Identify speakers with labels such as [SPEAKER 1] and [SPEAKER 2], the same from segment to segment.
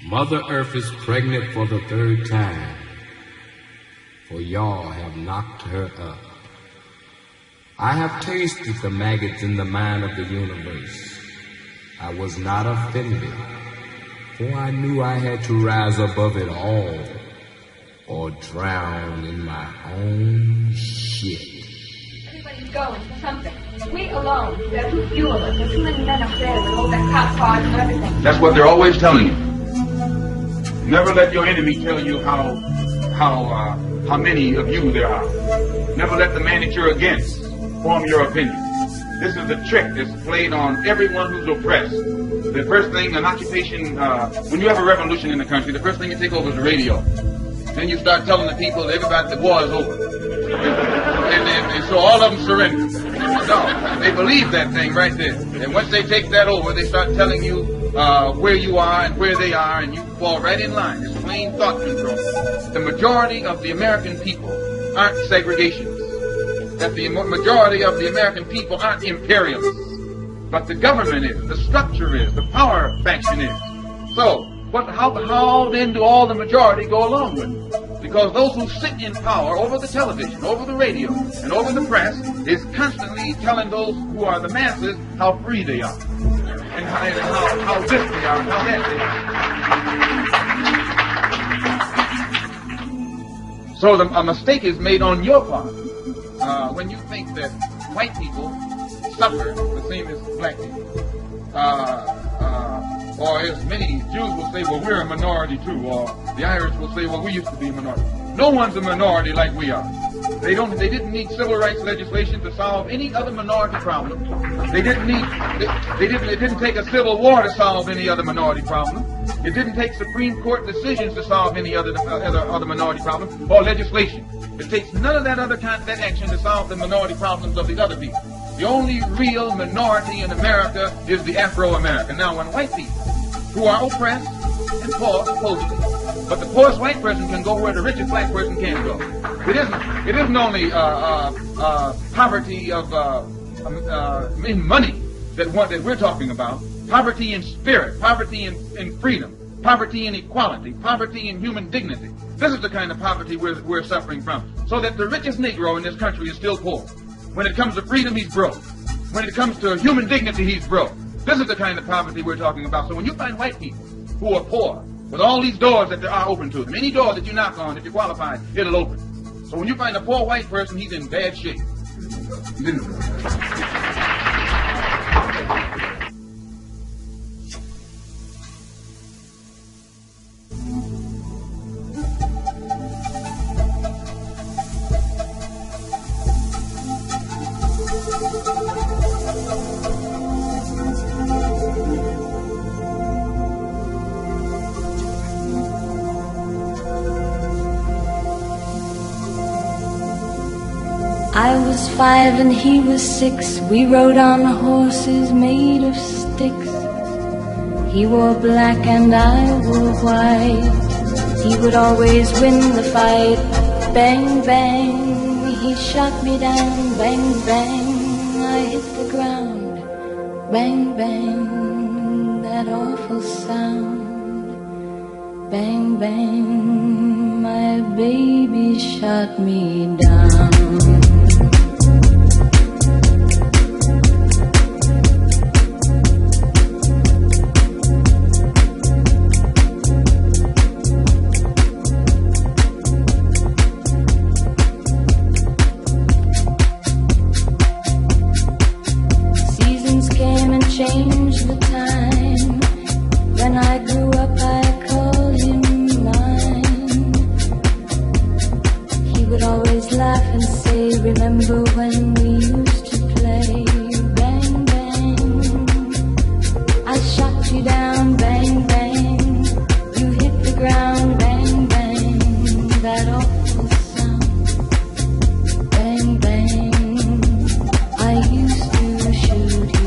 [SPEAKER 1] Mother Earth is pregnant for the third time, for y'all have knocked her up. I have tasted the maggots in the mind of the universe. I was not offended, for I knew I had to rise above it all, or drown in my own shit.
[SPEAKER 2] Everybody's going for something. We alone, there are too few of us. There are too many men up there with all their cop cars and everything.
[SPEAKER 3] That's what they're always telling you. Never let your enemy tell you how many of you there are. Never let the man that you're against form your opinion. This is the trick that's played on everyone who's oppressed. The first thing, an occupation, when you have a revolution in the country, the first thing you take over is the radio. Then you start telling the people, everybody, the war is over. And so all of them surrender. No, they believe that thing right there. And once they take that over, they start telling you where you are and where they are, and you fall right in line. It's plain thought control. The majority of the American people aren't segregationists. That the majority of the American people aren't imperialists. But the government is, the structure is, the power faction is. So, how then do all the majority go along with it? Because those who sit in power over the television, over the radio, and over the press is constantly telling those who are the masses how free they are. And how this they are, and how that they are. So a mistake is made on your part when you think that white people suffer the same as black people. Or as many Jews will say, well, we're a minority too. Or the Irish will say, well, we used to be a minority. No one's a minority like we are. They didn't need civil rights legislation to solve any other minority problem. It didn't take a civil war to solve any other minority problem. It didn't take Supreme Court decisions to solve any other minority problem or legislation. It takes none of that action to solve the minority problems of the other people. The only real minority in America is the Afro-American. Now, when white people, who are oppressed and poor, supposedly, but the poorest white person can go where the richest black person can't go. It isn't only poverty of in money that we're talking about. Poverty in spirit, poverty in freedom, poverty in equality, poverty in human dignity. This is the kind of poverty we're suffering from. So that the richest Negro in this country is still poor. When it comes to freedom, he's broke. When it comes to human dignity, he's broke. This is the kind of poverty we're talking about. So when you find white people who are poor, with all these doors that there are open to them, any door that you knock on, if you're qualified, it'll open. So when you find a poor white person, he's in bad shape.
[SPEAKER 4] I was 5 and he was 6. We rode on horses made of sticks. He wore black and I wore white. He would always win the fight. Bang, bang, he shot me down. Bang, bang, I hit the ground. Bang, bang, that awful sound. Bang, bang, my baby shot me down. Changed the time. When I grew up, I called him mine. He would always laugh and say, remember when we used to play? Bang, bang, I shot you down. Bang, bang, you hit the ground. Bang, bang, that awful sound. Bang, bang, I used to shoot you.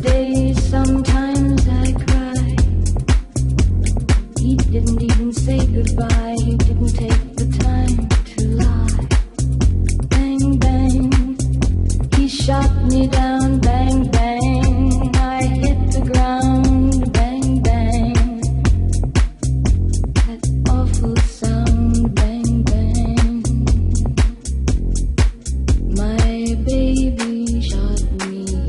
[SPEAKER 4] days sometimes I cry. He didn't even say goodbye. He didn't take the time to lie. Bang, bang, he shot me down. Bang, bang, I hit the ground. Bang, bang, that awful sound. Bang, bang, my baby shot me down.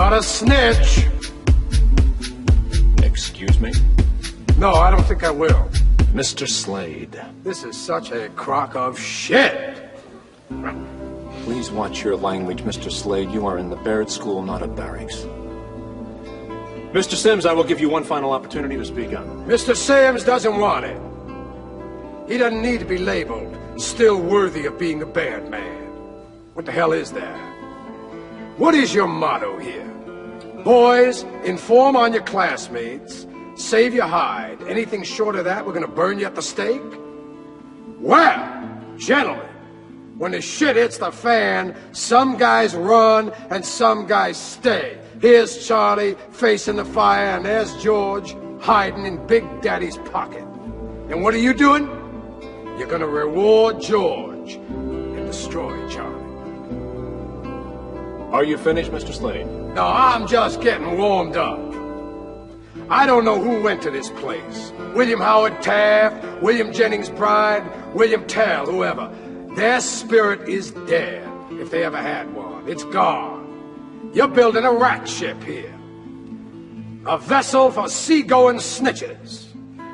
[SPEAKER 5] A snitch.
[SPEAKER 6] Excuse me?
[SPEAKER 5] No, I don't think I will.
[SPEAKER 6] Mr. Slade.
[SPEAKER 5] This is such a crock of shit.
[SPEAKER 6] Please watch your language, Mr. Slade. You are in the Baird School, not a barracks. Mr. Sims, I will give you one final opportunity to speak up.
[SPEAKER 5] Mr. Sims doesn't want it. He doesn't need to be labeled still worthy of being a bad man. What the hell is that? What is your motto here? Boys, inform on your classmates, save your hide. Anything short of that, we're gonna burn you at the stake? Well, gentlemen, when the shit hits the fan, some guys run and some guys stay. Here's Charlie facing the fire, and there's George hiding in Big Daddy's pocket. And what are you doing? You're gonna reward George and destroy Charlie.
[SPEAKER 6] Are you finished, Mr. Slade?
[SPEAKER 5] No, I'm just getting warmed up. I don't know who went to this place. William Howard Taft, William Jennings Bryan, William Tell, whoever. Their spirit is dead, if they ever had one. It's gone. You're building a rat ship here. A vessel for seagoing snitches.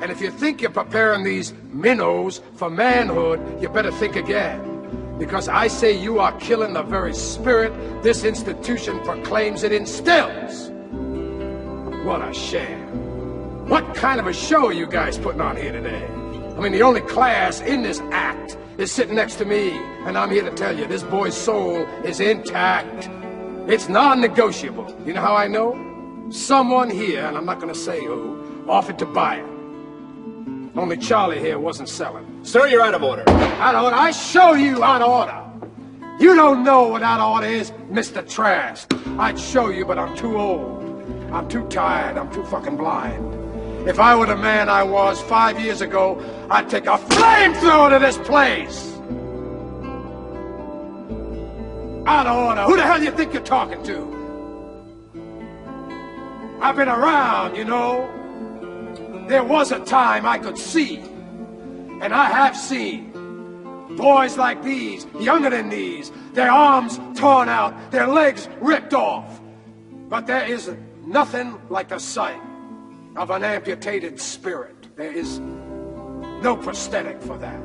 [SPEAKER 5] And if you think you're preparing these minnows for manhood, you better think again. Because I say you are killing the very spirit this institution proclaims it instills. What a sham. What kind of a show are you guys putting on here today? I mean, the only class in this act is sitting next to me, and I'm here to tell you this boy's soul is intact. It's non-negotiable. You know how I know? Someone here, and I'm not going to say who, offered to buy it. Only Charlie here wasn't selling.
[SPEAKER 6] Sir, you're out of order.
[SPEAKER 5] Out of order? I show you out of order. You don't know what out of order is, Mr. Trask. I'd show you, but I'm too old. I'm too tired. I'm too fucking blind. If I were the man I was 5 years ago, I'd take a flamethrower to this place. Out of order. Who the hell do you think you're talking to? I've been around, you know. There was a time I could see, and I have seen, boys like these, younger than these, their arms torn out, their legs ripped off. But there is nothing like the sight of an amputated spirit. There is no prosthetic for that.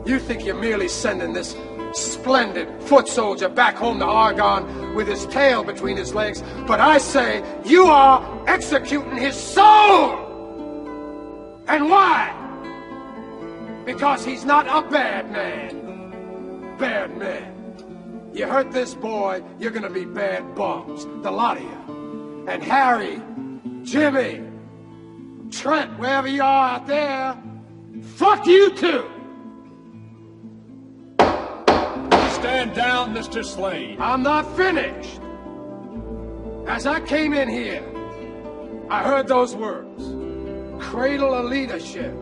[SPEAKER 5] You think you're merely sending this splendid foot soldier back home to Argonne with his tail between his legs, but I say you are executing his soul. And why? Because he's not a bad man. Bad men. You hurt this boy, you're gonna be bad bums. The lot of you. And Harry, Jimmy, Trent, wherever you are out there, fuck you too.
[SPEAKER 6] Stand down, Mr. Slade.
[SPEAKER 5] I'm not finished. As I came in here, I heard those words. Cradle of leadership.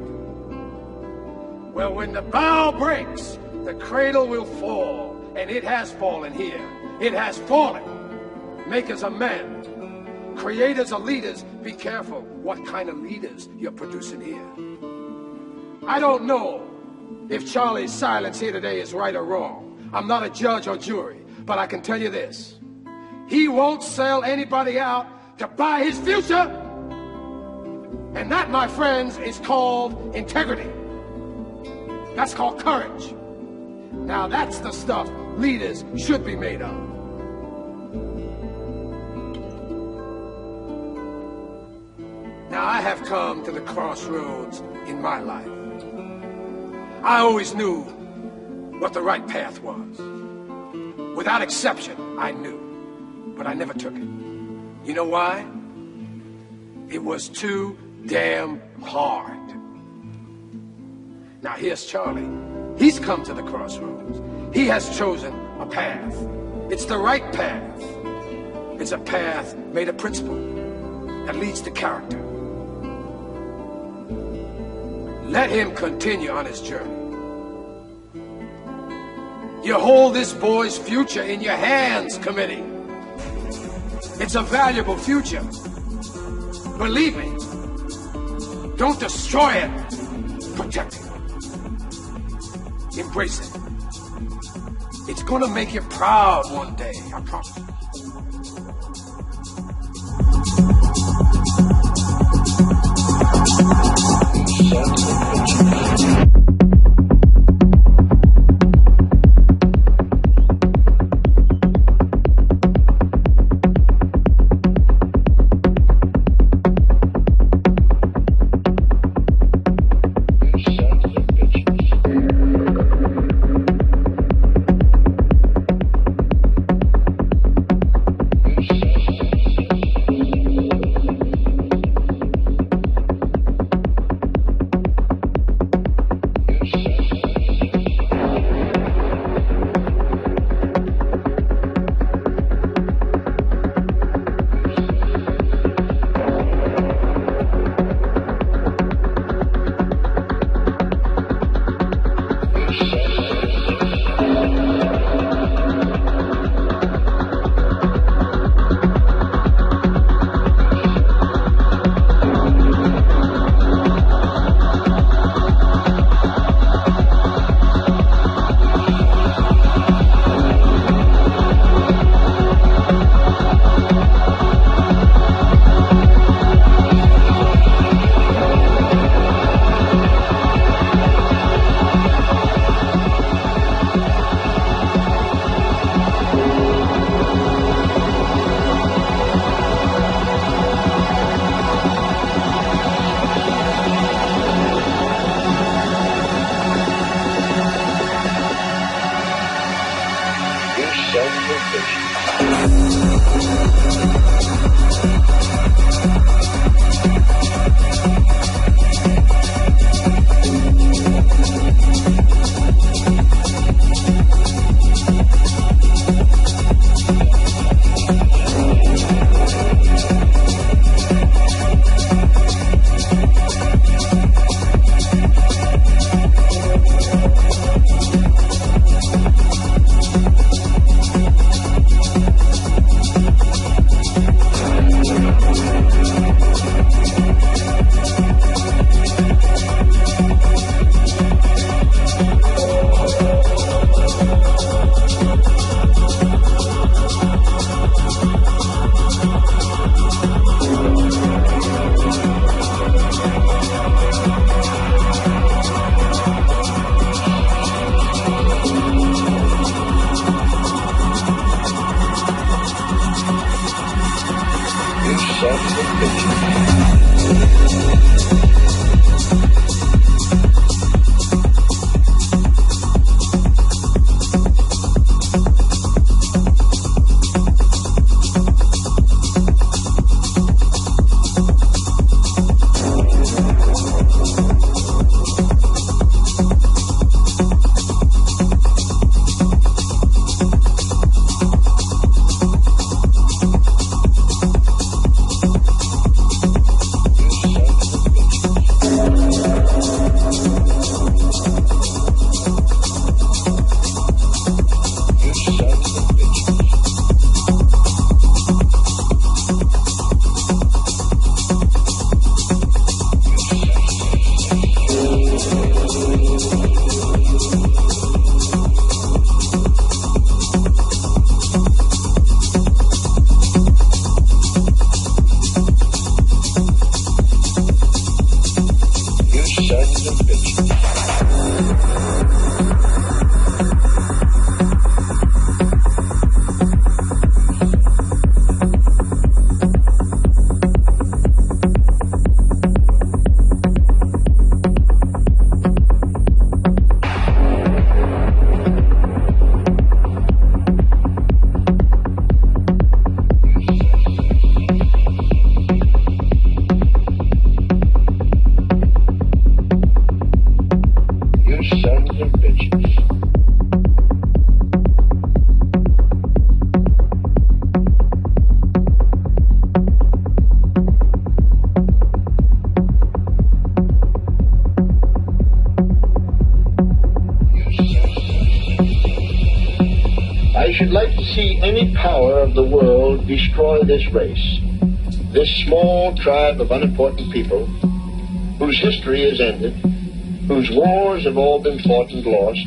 [SPEAKER 5] Well, when the bow breaks, the cradle will fall. And it has fallen here. It has fallen. Makers of men. Creators of leaders. Be careful what kind of leaders you're producing here. I don't know if Charlie's silence here today is right or wrong. I'm not a judge or jury, but I can tell you this. He won't sell anybody out to buy his future. And that, my friends, is called integrity. That's called courage. Now that's the stuff leaders should be made of. Now I have come to the crossroads in my life. I always knew what the right path was. Without exception, I knew. But I never took it. You know why? It was too damn hard. Now here's Charlie. He's come to the crossroads. He has chosen a path. It's the right path. It's a path made of principle that leads to character. Let him continue on his journey. You hold this boy's future in your hands, committee. It's a valuable future. Believe me. Don't destroy it. Protect it. Embrace it. It's gonna make you proud one day, I promise you.
[SPEAKER 7] should like to see any power of the world destroy this race, this small tribe of unimportant people whose history is ended, whose wars have all been fought and lost,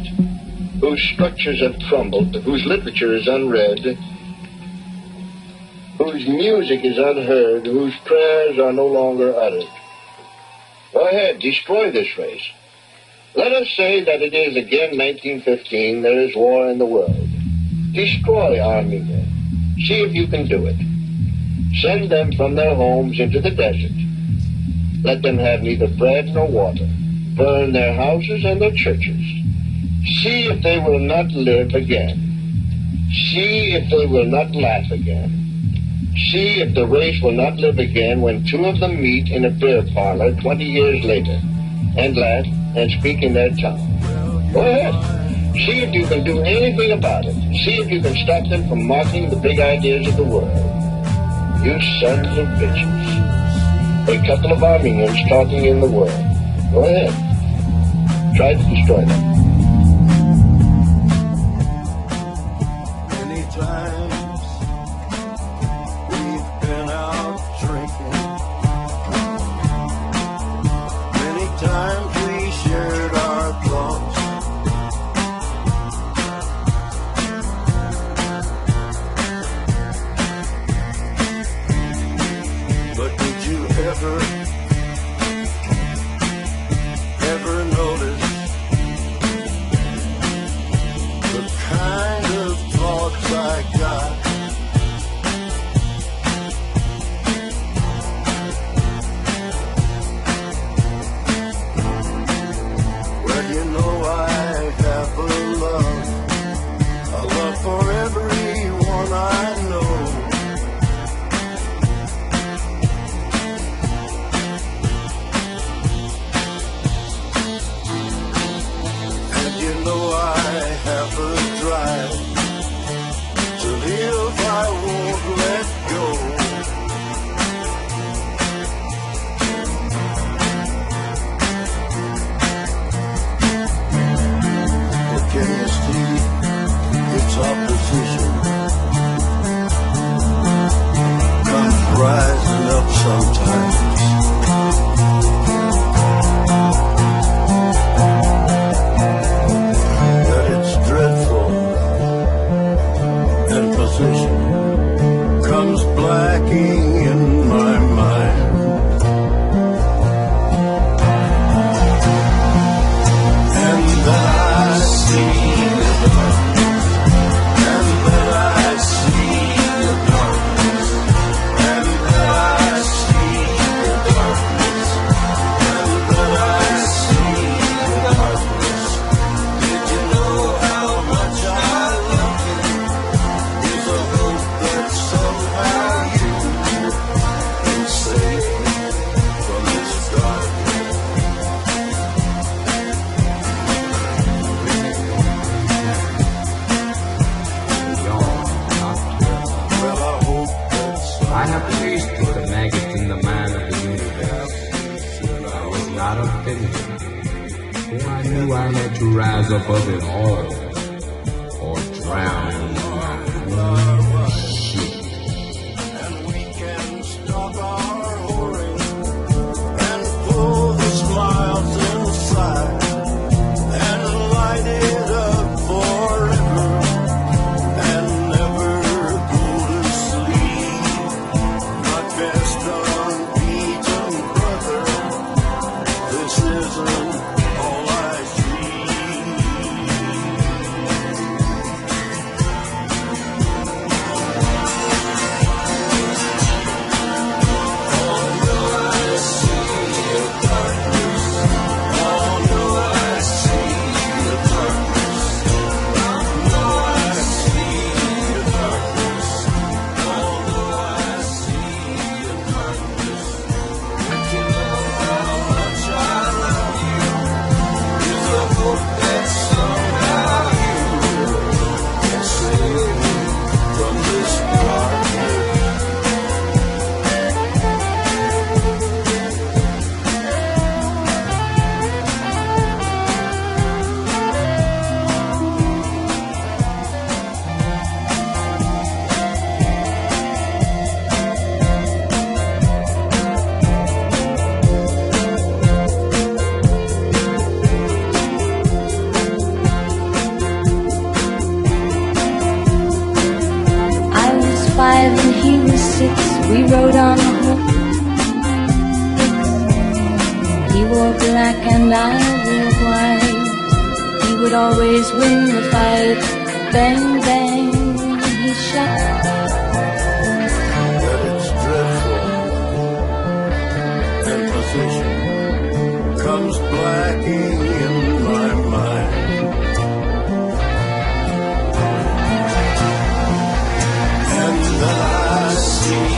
[SPEAKER 7] whose structures have crumbled, whose literature is unread, whose music is unheard, whose prayers are no longer uttered. Go ahead, destroy this race. Let us say that it is again 1915, there is war in the world. Destroy Armenia. See if you can do it. Send them from their homes into the desert. Let them have neither bread nor water. Burn their houses and their churches. See if they will not live again. See if they will not laugh again. See if the race will not live again when two of them meet in a beer parlor 20 years later and laugh and speak in their tongue. Go ahead. See if you can do anything about it. See if you can stop them from mocking the big ideas of the world. You sons of bitches. A couple of Armenians talking in the world. Go ahead. Try to destroy them.
[SPEAKER 8] Many times we've been out drinking. Many times we shared our thoughts. But did you ever notice the kind of thoughts I got? Well, you know I have a love for everyone I know. I have a drive to live, I won't let go. But can you see its opposition comes rising up sometimes? Comes blacking in my mind, and then I see the darkness, and then I see the darkness, and then I see the darkness, and then I see the darkness. Did you know how much I love you? Is a hope that somehow you can save me from this darkness. Well, I hope that
[SPEAKER 1] I have tasted the maggots in the mind of the universe. I was not offended, for I knew I had to rise above it all, or drown in my own shit.
[SPEAKER 8] and we can stop our whoring and pull the smiles inside and light it up forever and never go to sleep. My best unbeaten brother, this isn't all I see.
[SPEAKER 4] was 6, we rode on a horse. He wore black and I wore white. He would always win the fight. Bang, bang, he shot.
[SPEAKER 8] That it's dreadful. And position comes blacking in my mind. And then I see.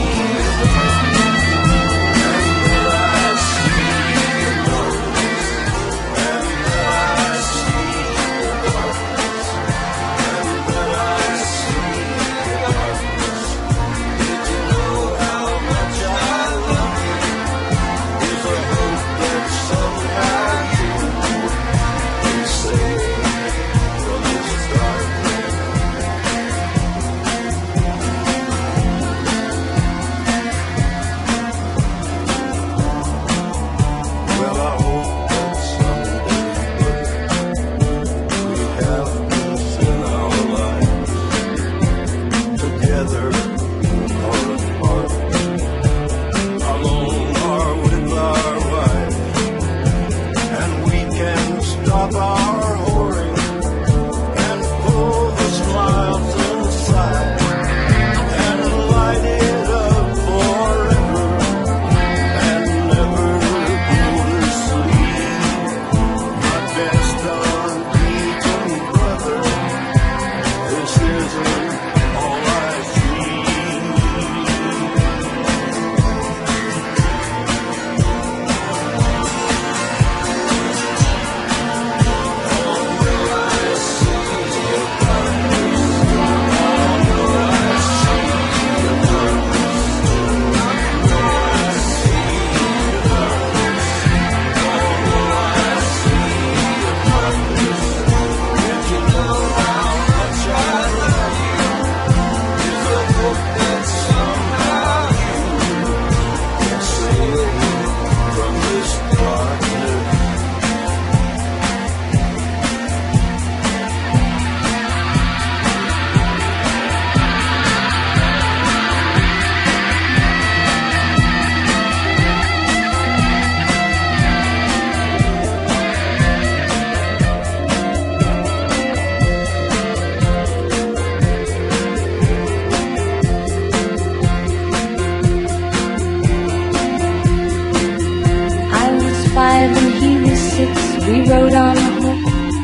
[SPEAKER 4] We rode on a horse.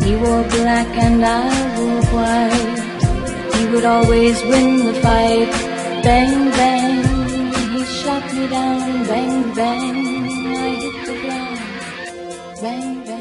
[SPEAKER 4] He wore black and I wore white. He would always win the fight. Bang, bang, he shot me down. Bang, bang, I hit the ground. Bang, bang.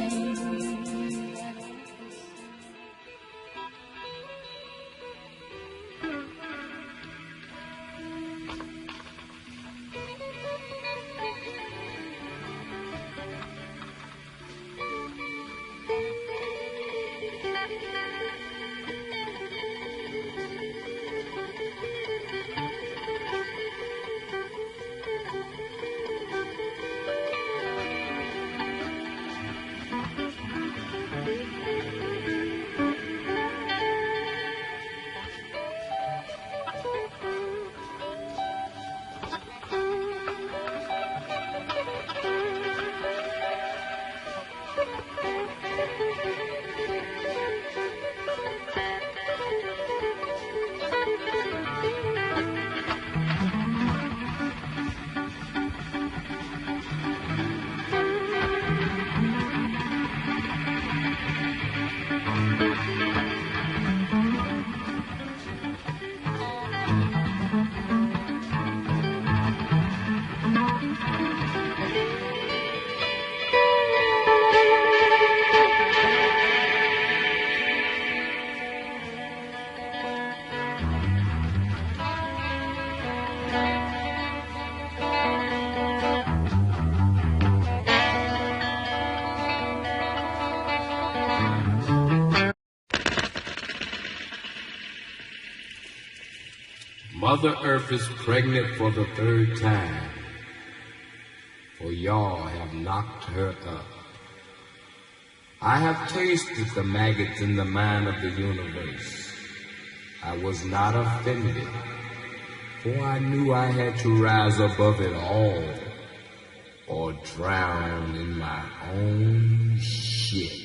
[SPEAKER 1] Mother Earth is pregnant for the third time, for y'all have knocked her up. I have tasted the maggots in the mind of the universe. I was not offended, for I knew I had to rise above it all or drown in my own shit.